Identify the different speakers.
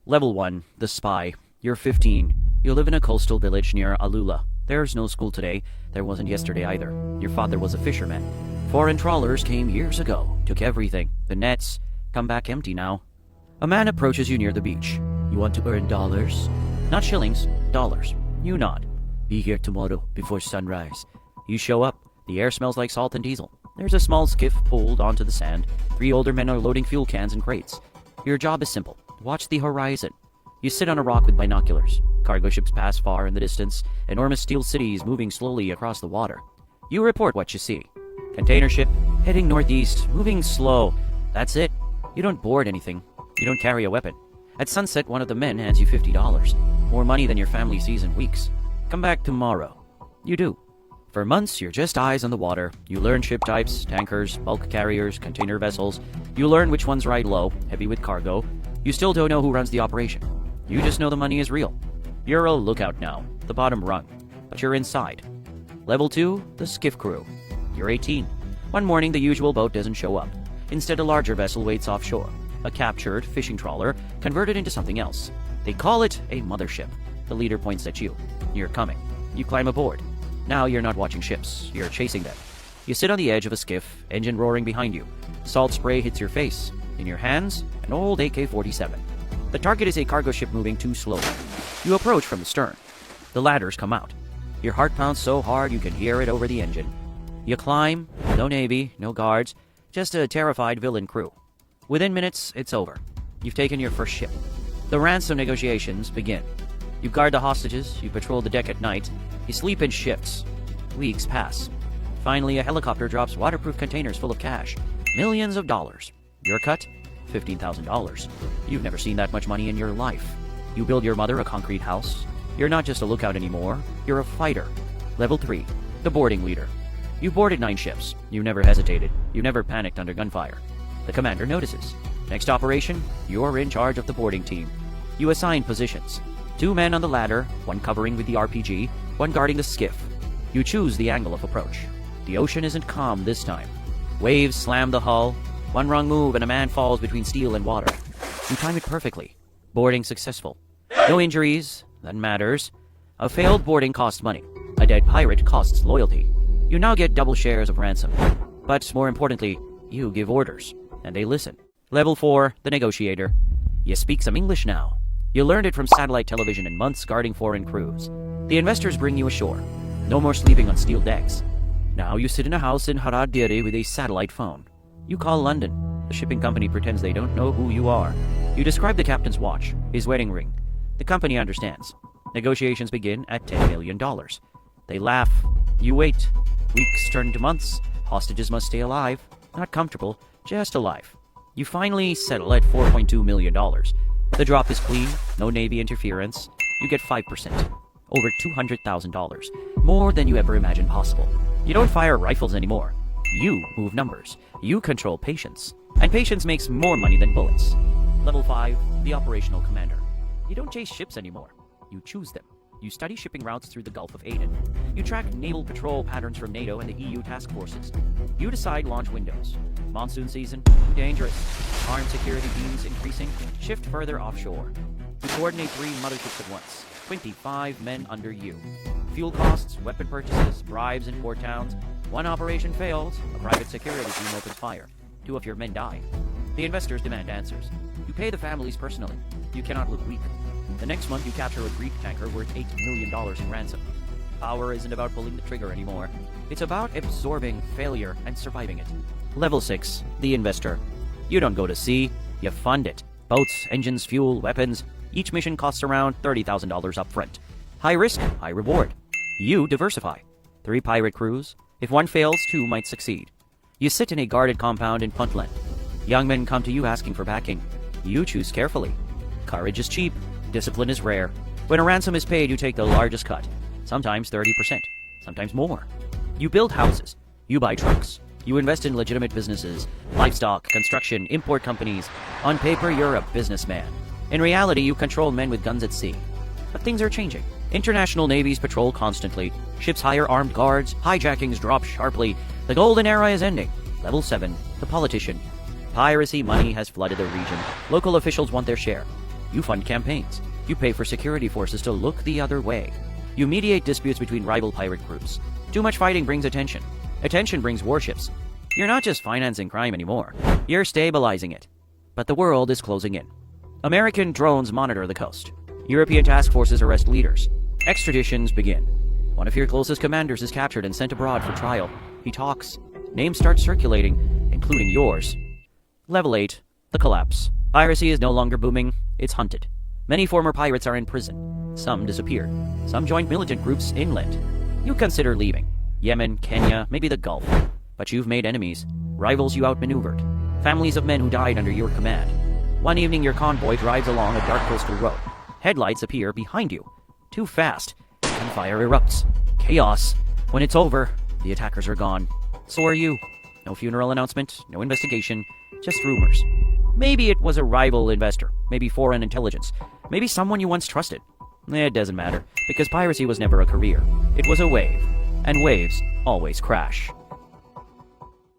Speaker 1: Level 1, The Spy. You're 15. You live in a coastal village near Alula. There's no school today. There wasn't yesterday either. Your father was a fisherman. Foreign trawlers came years ago, took everything. The nets come back empty now. A man approaches you near the beach. You want to earn dollars? Not shillings, dollars. You nod. Be here tomorrow before sunrise. You show up. The air smells like salt and diesel. There's a small skiff pulled onto the sand. 3 older men are loading fuel cans and crates. Your job is simple. Watch the horizon. You sit on a rock with binoculars. Cargo ships pass far in the distance. Enormous steel cities moving slowly across the water. You report what you see. Container ship, heading northeast, moving slow. That's it. You don't board anything. You don't carry a weapon. At sunset, one of the men hands you $50. More money than your family sees in weeks. Come back tomorrow. You do. For months, you're just eyes on the water. You learn ship types, tankers, bulk carriers, container vessels. You learn which ones ride low, heavy with cargo. You still don't know who runs the operation. You just know the money is real. You're a lookout now, the bottom rung. But you're inside. Level 2, the skiff crew. You're 18. One morning, the usual boat doesn't show up. Instead, a larger vessel waits offshore. A captured fishing trawler converted into something else. They call it a mothership. The leader points at you. You're coming. You climb aboard. Now you're not watching ships. You're chasing them. You sit on the edge of a skiff, engine roaring behind you. Salt spray hits your face. In your hands, an old AK-47. The target is a cargo ship moving too slowly. You approach from the stern. The ladders come out. Your heart pounds so hard you can hear it over the engine. You climb. No navy, no guards. Just a terrified villain crew. Within minutes, it's over. You've taken your first ship. The ransom negotiations begin. You guard the hostages, you patrol the deck at night, you sleep in shifts. Weeks pass. Finally, a helicopter drops waterproof containers full of cash. Millions of dollars. Your cut? $15,000. You've never seen that much money in your life. You build your mother a concrete house. You're not just a lookout anymore, you're a fighter. Level 3, the boarding leader. You boarded 9 ships. You never hesitated. You never panicked under gunfire. The commander notices. Next operation, you're in charge of the boarding team. You assign positions. 2 men on the ladder, one covering with the RPG, one guarding the skiff. You choose the angle of approach. The ocean isn't calm this time. Waves slam the hull. One wrong move and a man falls between steel and water. You time it perfectly. Boarding successful. No injuries. That matters. A failed boarding costs money. A dead pirate costs loyalty. You now get double shares of ransom. But more importantly, you give orders. And they listen. Level 4, the negotiator. You speak some English now. You learned it from satellite television and months guarding foreign crews. The investors bring you ashore. No more sleeping on steel decks. Now you sit in a house in Haradiri with a satellite phone. You call London. The shipping company pretends they don't know who you are. You describe the captain's watch, his wedding ring. The company understands. Negotiations begin at $10 million. They laugh. You wait. Weeks turn to months. Hostages must stay alive. Not comfortable, just alive. You finally settle at $4.2 million. The drop is clean, no Navy interference. You get 5%. Over $200,000. More than you ever imagined possible. You don't fire rifles anymore. You move numbers. You control patience. And patience makes more money than bullets. Level 5, the operational commander. You don't chase ships anymore. You choose them. You study shipping routes through the Gulf of Aden. You track naval patrol patterns from NATO and the EU task forces. You decide launch windows. Monsoon season, dangerous. Armed security teams increasing. Shift further offshore. You coordinate 3 motherships at once. 25 men under you. Fuel costs, weapon purchases, bribes in port towns. One operation fails. A private security team opens fire. 2 of your men die. The investors demand answers. You pay the families personally. You cannot look weak. The next month, you capture a Greek tanker worth $8 million in ransom. Power isn't about pulling the trigger anymore. It's about absorbing failure and surviving it. Level 6, the investor. You don't go to sea, you fund it. Boats, engines, fuel, weapons. Each mission costs around $30,000 up front. High risk, high reward. You diversify. 3 pirate crews. If one fails, 2 might succeed. You sit in a guarded compound in Puntland. Young men come to you asking for backing. You choose carefully. Courage is cheap. Discipline is rare. When a ransom is paid, you take the largest cut. Sometimes 30%. Sometimes more. You build houses. You buy trucks. You invest in legitimate businesses. Livestock, construction, import companies. On paper, you're a businessman. In reality, you control men with guns at sea. But things are changing. International navies patrol constantly. Ships hire armed guards. Hijackings drop sharply. The golden era is ending. Level 7, the politician. Piracy money has flooded the region. Local officials want their share. You fund campaigns. You pay for security forces to look the other way. You mediate disputes between rival pirate groups. Too much fighting brings attention. Attention brings warships. You're not just financing crime anymore. You're stabilizing it. But the world is closing in. American drones monitor the coast. European task forces arrest leaders. Extraditions begin. One of your closest commanders is captured and sent abroad for trial. He talks. Names start circulating, including yours. Level 8. The collapse. Piracy is no longer booming. It's hunted. Many former pirates are in prison. Some disappeared. Some joined militant groups inland. You consider leaving. Yemen, Kenya, maybe the Gulf. But you've made enemies. Rivals you outmaneuvered. Families of men who died under your command. One evening your convoy drives along a dark coastal road. Headlights appear behind you. Too fast. Gunfire erupts. Chaos. When it's over, the attackers are gone. So are you. No funeral announcement, no investigation, just rumors. Maybe it was a rival investor, maybe foreign intelligence, maybe someone you once trusted. It doesn't matter, because piracy was never a career. It was a wave, and waves always crash.